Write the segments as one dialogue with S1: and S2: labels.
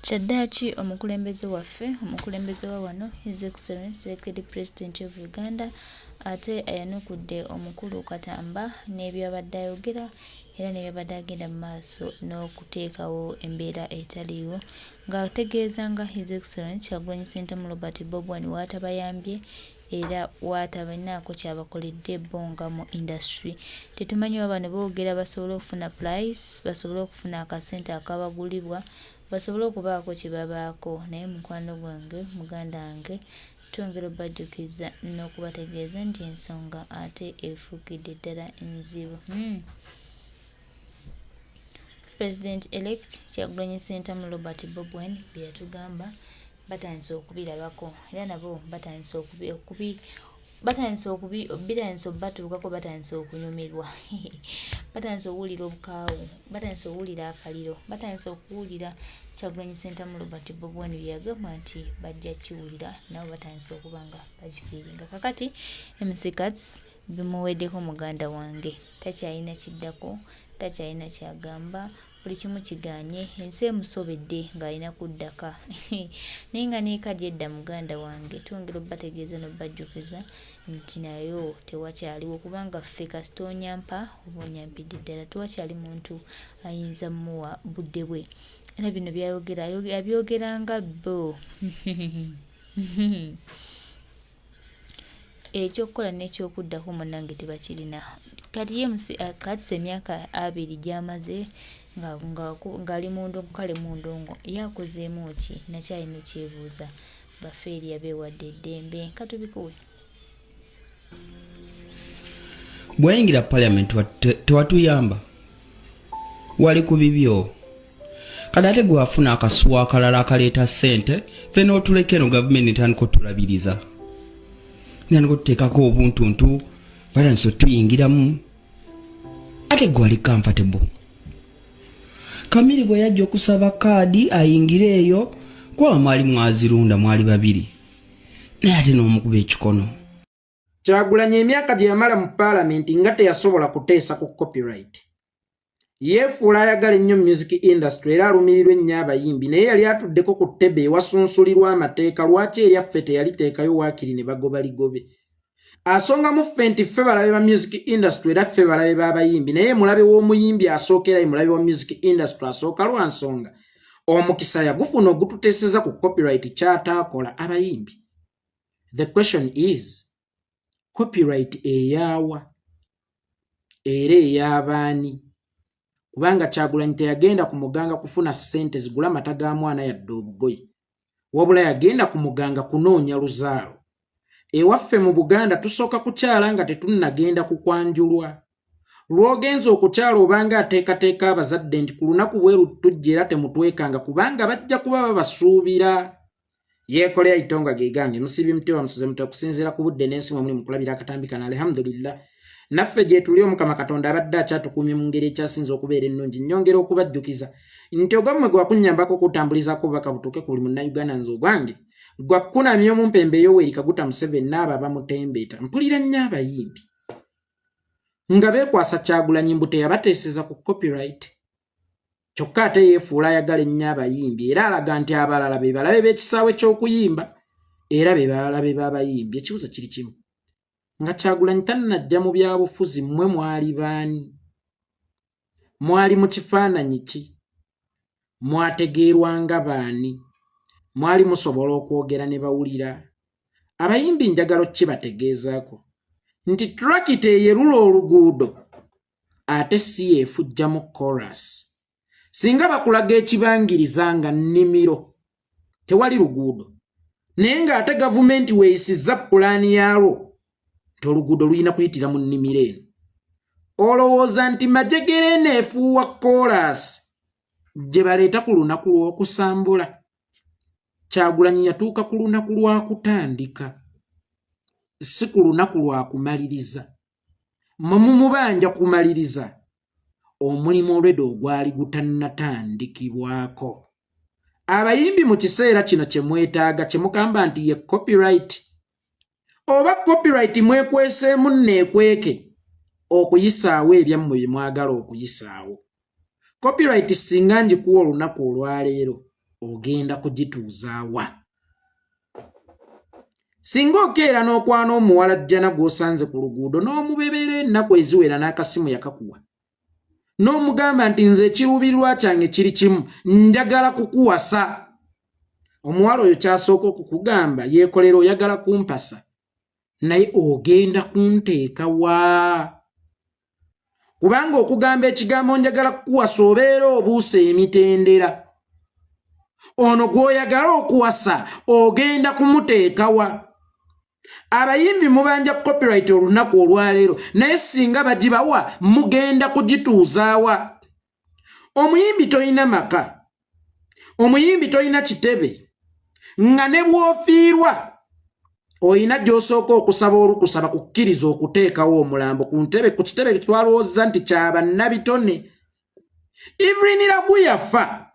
S1: Kyaddaaki omukulembeze waffe omukulembeze wa wano His Excellency Lekedi President of Uganda ate ayanukudde omukulu Katamba n'ebyabadde ayogera era n'ebyabadde agenda mu maaso n'okuteekawo embeera etaliiwo ng'ategeeza nga His Excellency Kyagulanyi Ssentamu Robert Bob Wine waatabayambye era waatabalinaako kyabakoledde bonga mu industry. Tetumanyi oba bano boogera basobole okufuna price, basobole okufuna akasente akabagulibwa, basobole okubaako kye babaako, naye mukwano gwange muganda wange twongera obajjukiza n'okubategeeza nti ensonga ate efuukidde ddala enzibu. President-elect Kyagulanyi Ssentamu Robert Bob Wine bye yatugamba batandise okubirabako era nabo batandise obbatuukako batandise okunyumirwa batandise okuwulira obukaawu, batandise okuwulira akaliro, batandise okuwulira Kyagulanyi Ssentamu Robert Bob Wine bye yagamba nti bajja kiwulira nabo batandise okuba nga bakifiiringa. Kakati MC Cats bimuweddeko muganda wange, takyalina kiddako, takyalina kyagamba, buli kimu kigaanye, ensi emusobedde ng'alina kuddaka naye nga n'ekadi edda muganda wange twongera obbategeeza n'obbajjukiza nti nayo tewakyaliwo kubanga ffe kasita onyampa oba onyampidde ddala tewakyali muntu ayinza muwa budde bwe. Era bino byayogera abyogeranga bo ekyokukola n'ekyokuddako munnange tebakirina. Kati ye katise emyaka 2 gy'amaze ng'ali kale mu ndongo yakozeemu ki? Nakyalina okyebuuza. Bafeeri yabeewadde eddembe katubikuwe.
S2: Bwayingira Parliament tewatuyamba wali ku bibyo kati ate gwafuna akasuwa akalala akaleeta ssente fe n'otuleka eno gavumenti etandika otulabiriza nandika otuteekako obuntuntu balanso tuyingiramu ate gwali comfortable. Kamiri bwe yajja okusaba kaadi ayingire eyo kwa mwali mwazirunda mwali babiri naye ate n'omukuba ekikono.
S3: Kyagulanyi emyaka gye yamala mu Parliament nga teyasobola kuteesa ku copyright. Yeefuula ayagala ennyo music industry era alumirirwa ennyo abayimbi naye yali atuddeko ku ttebe ewasunsulirwa amateeka lwaki eryaffe teyaliteekayo waakiri ne bagoba ligobe. Asonga mu ffe nti ffe balabe ba music industry era ffe balabe b'abayimbi naye mulabe w'omuyimbi asookera mulabe wa music industry asooka lwa nsonga omukisa yagufuna ogututeeseza ku copyright kyataakola abayimbi. The question is copyright eyawa era ey'abaani? Kubanga Kyagulanyi teyagenda ku muganga kufuna ssente zigula mata ga mwana yadde obugoye, wabula yagenda ku muganga kunoonya luzaalo. Ewaffe mu Buganda tusooka kukyala nga tetunnagenda kukwanjulwa. Lw'ogenza okukyala obanga ateekateeka abazadde nti ku lunaku bweru tujja era temutwekanga kubanga bajja kuba babasuubira. Yeekole ayitonga geegange musibi mtewa musoze mutewa okusinziira ku budde n'ensi mwe muli mu kulabira akatambi kana alhamdulillah. Naffe gye tuli Omukama Katonda abadde akyatukuumye mu ngeri ekyasinza okubeera ennungi. Nnyongera okubajjukiza nti ogammwe gwa kunnyambako okutambulizaako obubaka butuuke ku buli munnayuganda nze ogwange gwa kkunamya omumpembe Yoweri Kaguta Museveni n'abo bamutembeeta. Mpulira nnyo abayimbi nga beekwasa Kyagulanyi mbu teyabateeseza ku copyright kyokka ate yeefuula ayagala ennyo abayimbi era alaga nti abalala be balabe b'ekisaawe ky'okuyimba era be balabe b'abayimbi. Ekibuzo kiri kimu, nga Kyagulanyi tannajja mu byabufuzi mmwe mwali baani? Mwali mu kifaananyi ki? Mwategeerwanga baani? Mwali musobola okwogera ne bawulira? Abayimbi njagalo kibategeezaako nti trakita eyerula oluguudo ate si efujjamu chorus. Singa bakulaga ekibangiriza nga nnimiro tewali luguudo naye ng'ate gavumenti weeyisizza pulaani yaalwo nti oluguudo luyina kuyitira mu nnimiro eno, olowooza nti majegere eneefuuwa chorus gye baleeta ku lunaku lw'okusambula? Kyagulanyi yatuuka ku lunaku lwa kutandika si ku lunaku lwa kumaliriza. Mumubanja kumaliriza omulimu olwedde ogwali gutannatandikibwako. Abayimbi mu kiseera kino kye mwetaaga kye mugamba nti ye copyright oba copyright mwekweseemu nneekweke okuyisaawo ebyammwe bye mwagala okuyisaawo. Copyright singa njikuwa olunaku olwaleero ogenda kugituuzaawa. Singa okeera n'okwana omuwala jjana gw'osanze ku luguudo n'omubebeera ennaku eziwera n'akasimu yakakuwa, n'omugamba nti nze ekiruubirirwa kyange kiri kimu, njagala kukuwasa, omuwala oyo kyasooka okukugamba yeekolera oyagala kumpasa, naye ogenda kunteeka wa? Kubanga okugamba ekigambo njagala kukuwasa obeera obuuse emitendera. Ono gw'oyagala okuwasa ogenda kumuteeka wa? Abayimbi mubanja copyright olunaku olwaleero, naye singa bagibawa mugenda kugituuzaawa. Omuyimbi toyina maka, omuyimbi toyina kitebe, nga ne bw'ofiirwa oyina gy'osooka okusaba olukusa bakukkiriza okuteekawo omulambo ku kitebe twalowooza nti kya bannabitone. Evelyn Lagu yafa,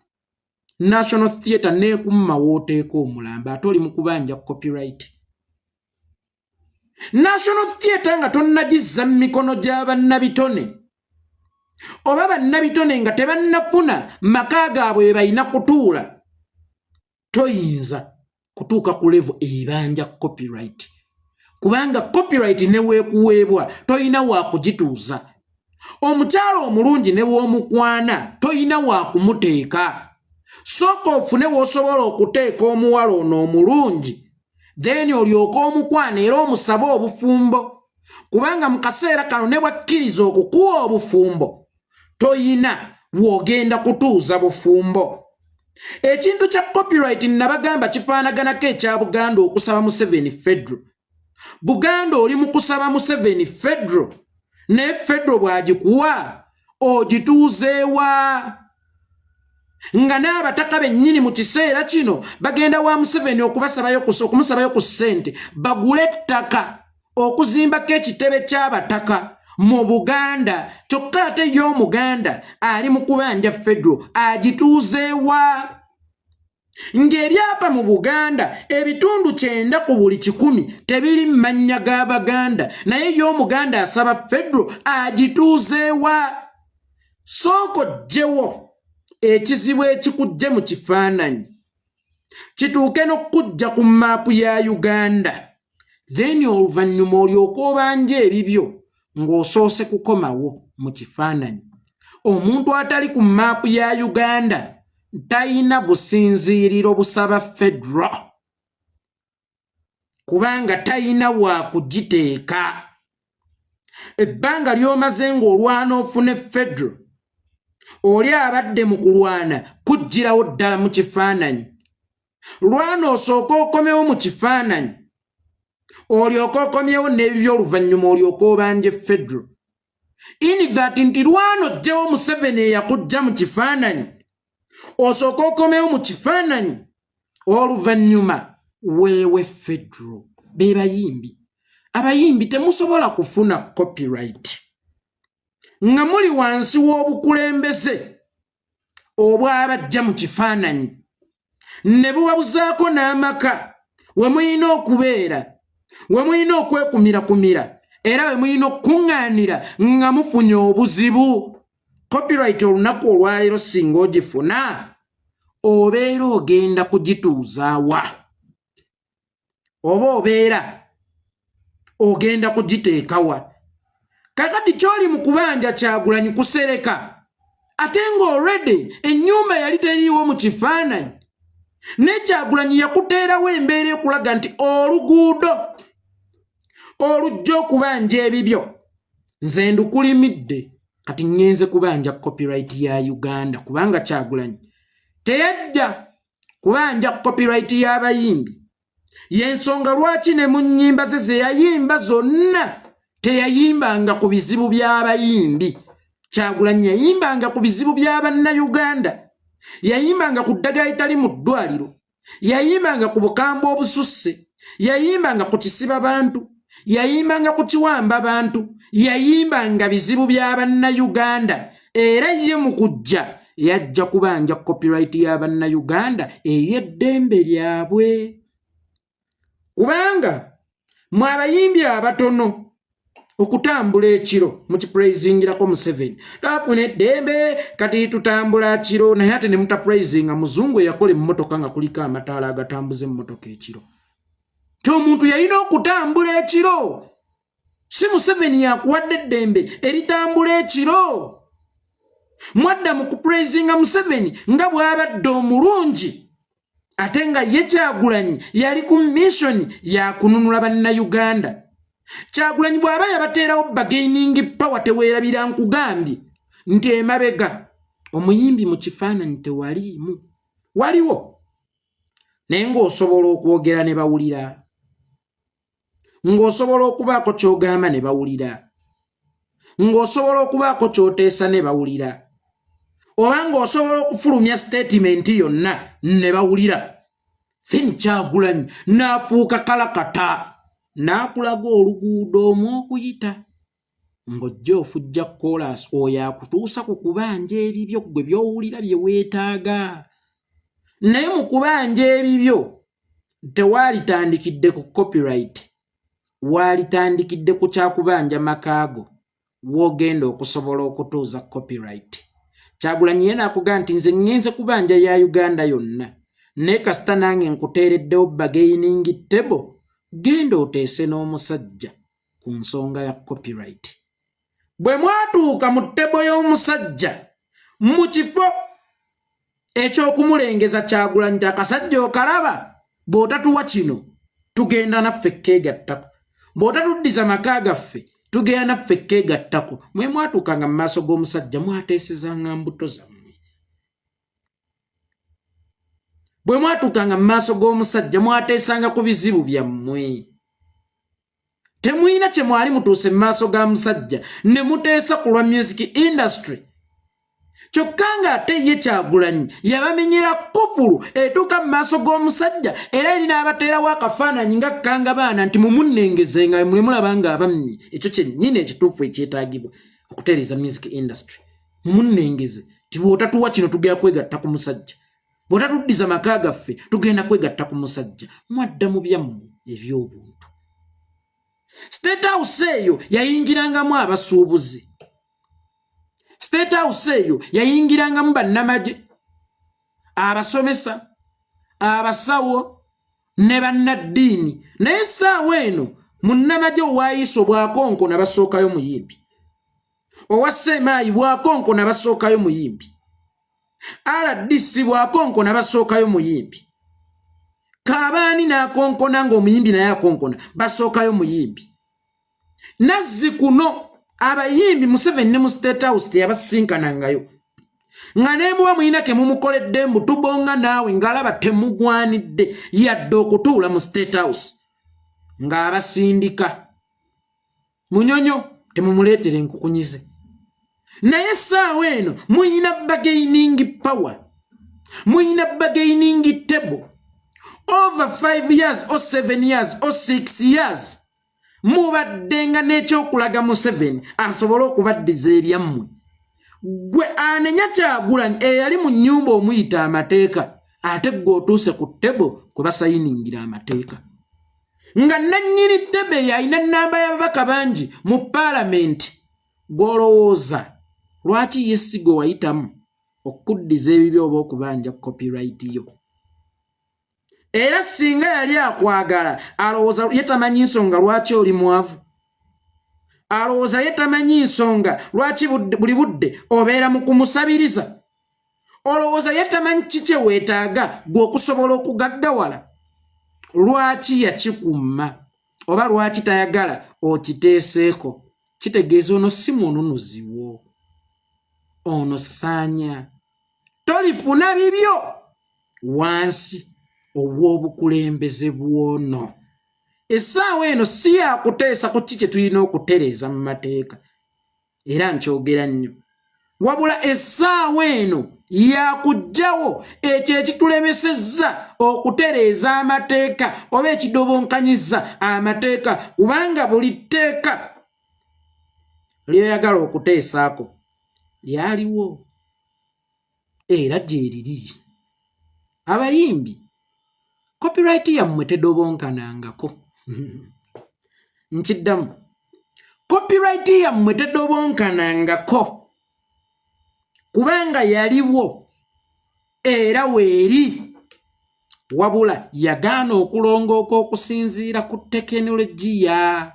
S3: National Theatre neekumma w'oteeka omulambo ate oli mu kubanja copyright. National Theatre nga tonnagizza mu mikono gya bannabitone, oba bannabitone nga tebannafuna maka gaabwe bwe balina kutuula, toyinza kutuuka ku level ebanja copyright. Kubanga copyright ne weekuweebwa toyina wa kugituuza. Omukyalo omulungi ne bw'omukwana toyina wa kumuteeka. Sooka ofune w'osobola okuteeka omuwala ono omulungi, then olyoka omukwana era omusabe obufumbo. Kubanga mu kaseera kano ne bwakkiriza okukuwa obufumbo, toyina w'ogenda kutuuza bufumbo. Ekintu kya copyright nabagamba kifaanaganako ekya Buganda okusaba Museveni Federal. Buganda oli mu kusaba Museveni Federal, ne Federal bw'agikuwa ogituuzeewa. Nga n'abataka bennyini mu kiseera kino bagenda wa Museveni okumusabayo ku ssente bagule ettaka okuzimbako ekitebe ky'abataka mu Buganda. Kyokka ate y'Omuganda ali mu kubanja Federal agituuzeewa. Ng'ebyapa mu Buganda ebitundu 9 ku buli 10 tebiri mannya g'Abaganda, naye y'Omuganda asaba Federal agituuzeewa. Sooka ojjewo ekizibu ekikujje mu kifaananyi kituuke n'okujja ku maapu ya Uganda, then oluvannyuma olyoka obanja ebibyo ng'osoose kukomawo mu kifaananyi. Omuntu atali ku maapu ya Uganda tayina businziiriro busaba Federal, kubanga tayina wa kugiteeka. Ebbanga ly'omaze ng'olwana ofune Federal, oli abadde mu kulwana kujjirawo ddala mu kifaananyi. Lwana osooka okomewo mu kifaananyi, olyoka okomyewo n'ebibyo oluvannyuma olyoka obanje Federal. In that nti lwana ojjewo Museveni eyakujja mu kifaananyi, osooka okomewo mu kifaananyi, oluvannyuma weewe Federal. Be bayimbi, abayimbi temusobola kufuna copyright nga muli wansi w'obukulembeze obw'abajja mu kifaananyi ne bubabuzaako n'amaka we muyina okubeera, we muyina okwekumirakumira, era we muyina okuŋŋaanira nga mufunye obuzibu. Copyright olunaku olwaleero singa ogifuna obeera ogenda kugituuzaawa, oba obeera ogenda kugiteekawa. Kakati kyoli mu kubanja Kyagulanyi kusereka, ate nga already ennyumba yali teriiwo mu kifaananyi, ne Kyagulanyi yakuteerawo embeera ekulaga nti oluguudo olujja okubanja ebibyo nze ndukulimidde, kati ngenze kubanja copyright ya Uganda, kubanga Kyagulanyi teyajja kubanja copyright y'abayimbi. Y'ensonga lwaki ne mu nnyimba ze ze yayimba zonna teyayimbanga ku bizibu by'abayimbi. Kyagulanyi yayimbanga ku bizibu by'Abannayuganda, yayimbanga ku ddagala etali mu ddwaliro, yayimbanga ku bukambwe obususse, yayimbanga ku kisiba bantu, yayimbanga ku kiwamba bantu, yayimbanga bizibu by'Abannayuganda. Era ye mu kujja yajja kubanja copyright y'Abannayuganda ey'eddembe lyabwe. Kubanga mwe abayimbi abatono okutambula ekiro mukipraisingirako Museveni tafuna eddembe kati tutambula kiro naye ate ne mutapraisinga muzungu eyakola emmotoka nga kuliko amataala agatambuza emmotoka ekiro ti omuntu yalina okutambula ekiro si Museveni yakuwadde eddembe eritambula ekiro mwadda mu kupraisinga Museveni nga bw'abadde omulungi ate nga ye Kyagulanyi yali ku mission ya kununula bannayuganda Kyagulanyi bw'aba yabateerawo bargaining power teweerabira nkugambye nti emabega omuyimbi mu kifaananyi tewaliimu waliwo naye ng'osobola okwogera ne bawulira ng'osobola okubaako ky'ogamba ne bawulira ng'osobola okubaako ky'oteesa ne bawulira oba ng'osobola okufulumya statement yonna ne bawulira then Kyagulanyi n'afuuka kalakata n'akulaga oluguudo omw'okuyita ng'ojja ofujja kolas oyo akutuusa ku kubanja ebibyo gwe by'owulira bye weetaaga naye mu kubanja ebibyo tewaalitandikidde ku copyright waalitandikidde ku kyakubanja makaago w'ogenda okusobola okutuuza copyright Kyagulanyi ye n'akugamba nti nze ngenze kubanja ya Uganda yonna naye kasita nange nkuteereddewo bargaining table genda oteese n'omusajja ku nsonga ya copyright bwe mwatuuka mu ttebo y'omusajja mu kifo ekyokumulengeza Kyagulanyi nti akasajja okalaba bw'otatuwa kino tugenda naffe keegattako bw'otatuddiza maka gaffe tugenda naffe keegattako mwe mwatuukanga mu maaso g'omusajja mwateesezanga mbuto zammwe bwe mwatuukanga mu maaso g'omusajja mwateesanga ku bizibu byammwe temulina kye mwali mutuuse mu maaso ga musajja ne muteesa ku lwa music industry kyokka ng'ate ye Kyagulanyi yabamenyera kupulu etuuka mu maaso g'omusajja era erina abateerawo akafaananyi nga kkanga baana nti mumunnengezenga mwe mulaba ng'abamye ekyo kyennyini ekituufu ekyetaagibwa okutereeza music industry mumunnengeze ti bw'otatuwa kino tugenda kwegatta ku musajja bw'otatuddiza maka gaffe tugenda kwegatta ku musajja mwadda mu byammwe eby'obuntu State House eyo yayingirangamu abasuubuzi State House eyo yayingirangamu bannamagye abasomesa abasawo ne bannaddiini naye essaawa eno munnamagye owaayiso bwakonkona basookayo muyimbi owa Semaayi bwakonkona basookayo muyimbi RDC bwakonkona basookayo muyimbi Kabaani n'akonkona ng'omuyimbi naye akonkona basookayo muyimbi Nazzi kuno abayimbi Museveni ne mu State House teyabasinkanangayo nga neemuba muyina ke mumukoledde mbutubonga naawe ng'alaba temugwanidde yadde okutuula mu State House ng'abasindika munyonyo temumuleetere enkukunyize naye essaawa eno muyina bargaining power muyina bargaining table over 5 years or 7 years or 6 years mubaddenga n'ekyokulaga Museveni asobole okubaddiza ebyammwe gwe anenya Kyagulanyi eyali mu nnyumba omuyita amateeka ate gwe otuuse ku ttebo kwe basayiningira amateeka nga nannyini ttebe yalina nnamba y'ababaka bangi mu paalamenti gw'olowooza lwaki ye si gwe wayitamu okuddiza ebibyo oba okubanja copyright yo era singa yali akwagala alowooza yetamanyi nsonga lwaki oli mwavu alowooza yetamanyi nsonga lwaki buli budde obeera mu kumusabiriza olowooza yetamanyi kikye weetaaga gwe okusobola okugaggawala lwaki yakikumma oba lwaki tayagala okiteeseeko kitegeeza ono si mununuziwo ono saanya tolifuna bibyo wansi obw'obukulembeze bwono essaawa eno si yakuteesa ku ki kye tulina okutereeza mu mateeka era nkyogera nnyo wabula essaawa eno yakuggyawo ekyo ekitulemesezza okutereeza amateeka oba ekidobonkanyiza amateeka kubanga buli tteeka ly'oyagala okuteesaako lyaliwo era gye liri abayimbi copyright yammwe tedobonkanangako nkiddamu copyright yammwe tedobonkanangako kubanga yaliwo era weeri wabula yagaana okulongooka okusinziira ku tekinologiya.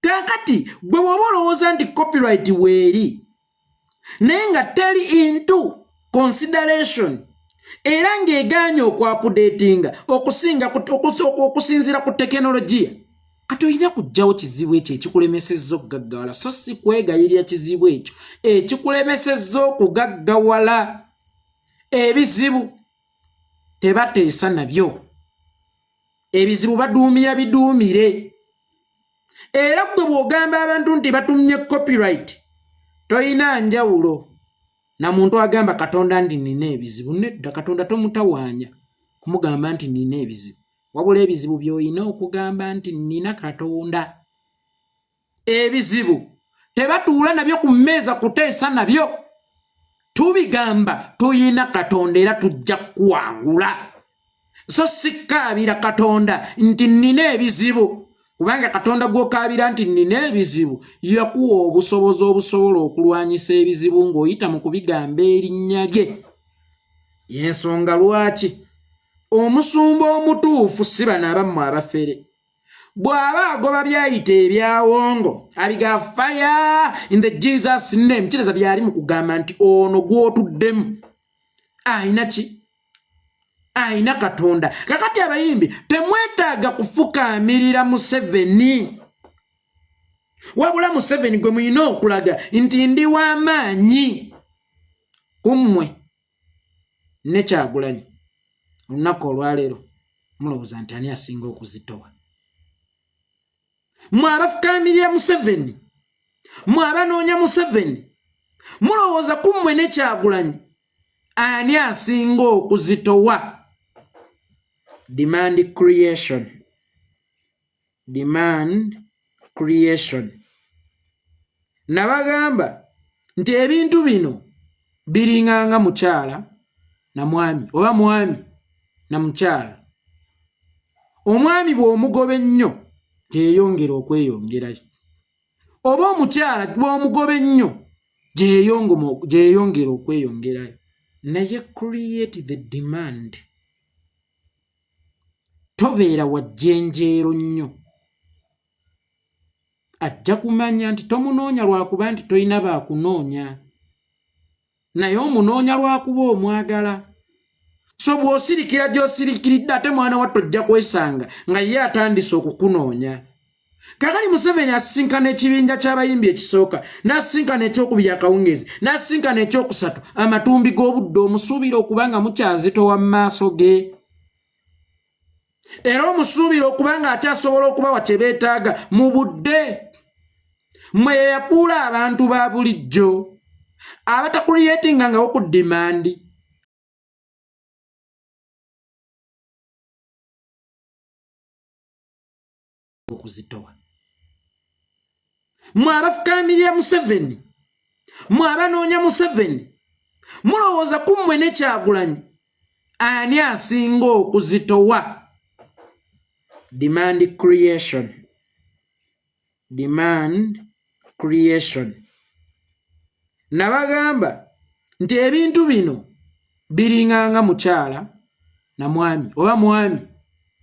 S3: Kakati gwe woba olowooza nti copyright weeri naye nga teri into consideration era ng'egaanye okwapudetinga okusinziira ku tekinologiya, kati olina kujjawo kizibu ekyo ekikulemesezza okugaggawala, so si kwegayirya kizibu ekyo ekikulemesezza okugaggawala. Ebizibu tebateesa nabyo, ebizibu baduumira biduumire. Era gwe bw'ogamba abantu nti batumye copyright toyina njawulo na muntu agamba Katonda nti nina ebizibu. Nedda, Katonda tomutawaanya kumugamba nti nina ebizibu, wabula ebizibu by'olina okugamba nti nina Katonda. Ebizibu tebatuula nabyo ku mmeeza kuteesa nabyo, tubigamba tuyina Katonda era tujja kuwangula. So sikkaabira Katonda nti nina ebizibu, kubanga Katonda gw'okaabira nti nina ebizibu yakuwa obusobozi obusobola okulwanyisa ebizibu ng'oyita mu kubigamba erinnya lye. Y'ensonga lwaki omusumba omutuufu si bano abammwe abafere bw'aba agoba byayita ebyawongo abiga fire in the Jesus name, kireza byali mu kugamba nti ono gw'otuddemu ayina ki? Ayina Katonda. Kakati abayimbi temwetaaga kufukaamirira Museveni, wabula Museveni gwe muyina okulaga nti ndi w'amaanyi kummwe ne Kyagulanyi. Olunaku olwaleero mulowooza nti ani asinga okuzitowa? Mwe abafukaamirira Museveni, mwe abanoonya Museveni, mulowooza kummwe ne Kyagulanyi ani asinga okuzitowa? Demand creation. Demand creation. Nabagamba nti ebintu bino biringanga mukyala na mwami oba mwami na mukyala. Omwami bw'omugoba ennyo gyeyongera okweyongerayo, oba omukyala bw'omugoba ennyo gyeyongera okweyongerayo. Naye create the demand. Tobeera wajjenjeero nnyo, ajja kumanya nti tomunoonya lwakuba nti toyina baakunoonya, naye omunoonya lwakuba omwagala. So bw'osirikira gy'osirikiridde ate mwana wattu ojja kwesanga nga ye atandise okukunoonya. Kakali Museveni asisinkana ekibinja ky'abayimbi ekisooka, n'asisinkana ekyokubiri akawungeezi, n'asisinkana ekyokusatu amatumbi g'obudde, omusuubira okuba nga mukyazitowa mu maaso ge. Era omusuubira okuba nga akyasobola okubawa kye beetaaga mu budde. Mmwe yapuula abantu ba bulijjo abatakuliyetingangawo ku dimandi. Okuzitowa. Mmwe abafukaamirira Museveni, mmwe abanoonya Museveni, mulowooza kummwe ne Kyagulanyi ani asinga okuzitowa? Demand creation. Demand creation. Nabagamba nti ebintu bino biringanga mukyala na mwami oba mwami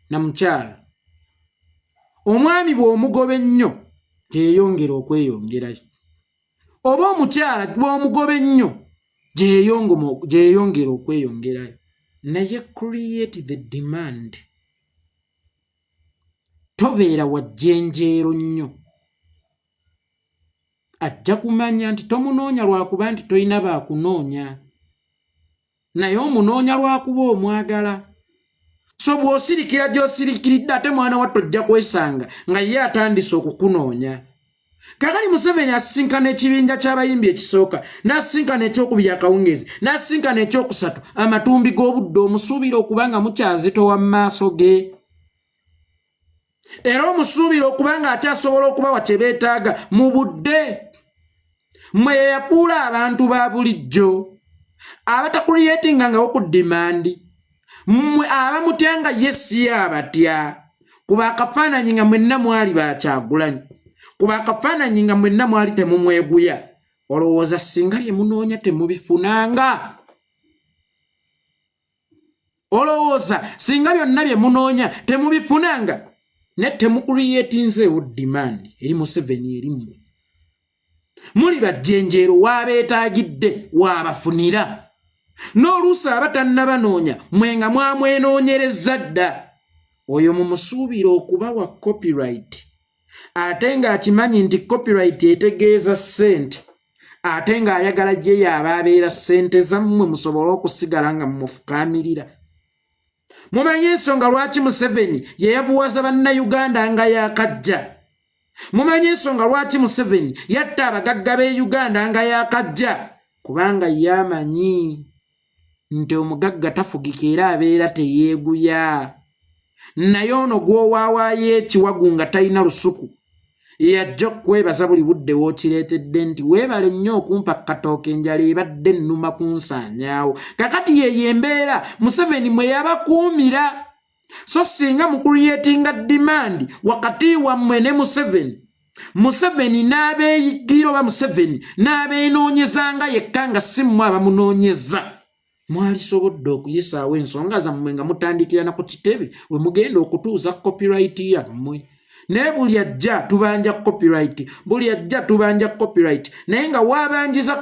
S3: na mukyala. Omwami bw'omugoba ennyo gyeyongera okweyongerayo, oba omukyala bw'omugoba ennyo gyeyongera okweyongerayo. Naye create the demand. Tobeera wajjenjeero nnyo, ajja kumanya nti tomunoonya lwakuba nti toyina baakunoonya, naye omunoonya lwakuba omwagala. So bw'osirikira gy'osirikiridde ate mwana wattu ojja kwesanga nga ye atandise okukunoonya. Kakali Museveni asisinkana ekibinja ky'abayimbi ekisooka, n'asisinkana ekyokubiri akawungeezi, n'asisinkana ekyokusatu amatumbi g'obudde, omusuubira okuba nga mukyazitowa mu maaso ge. Era omusuubira okuba nga akyasobola okubawa kye beetaaga mu budde. Mmwe yapuula abantu ba bulijjo abatakuliyetingangawo ku dimandi. Mmwe abamutya nga ye si abatya kuba akafaananyi nga mwenna mwali ba Kyagulanyi, kuba akafaananyi nga mwenna mwali temumweguya olowooza singa bye munoonya temubifunanga olowooza singa byonna bye munoonya temubifunanga ne temukuriyetinzeewo demand eri Museveni eri mmwe muli bajjenjeero waabeetaagidde waabafunira n'oluusi abatannabanoonya mwe nga mwamwenoonyereza dda oyo mumusuubira okubawa copyright ate ng'akimanyi nti copyright etegeeza ssente ate ng'ayagala gye yaaba abeera ssente zammwe musobole okusigala nga mumufukaamirira mumanyi ensonga lwaki Museveni ye yavuwaza bannayuganda nga yaakajja mumanyi ensonga lwaki Museveni yatta abagagga b'e Uganda nga yaakajja kubanga yamanyi nti omugagga tafugika era abeera teyeeguya naye ono gw'owaawaayo ekiwagu nga talina lusuku yajja okwebaza buli budde w'okireetedde nti weebale nnyo okumpa katooke enjala ebadde nnuma kunsaanyaawo kakati yeeyo embeera Museveni mwe yabakuumira so singa mukuriyetinga demand wakati wammwe ne Museveni n'abeeyigira oba Museveni n'abeenoonyezanga yekka nga si mmwe abamunoonyeza mwalisobodde okuyisaawo ensonga zammwe nga mutandikira na ku kitebe we mugenda okutuuza copyright yammwe naye buli ajja tubanja copyright naye nga waabanjiza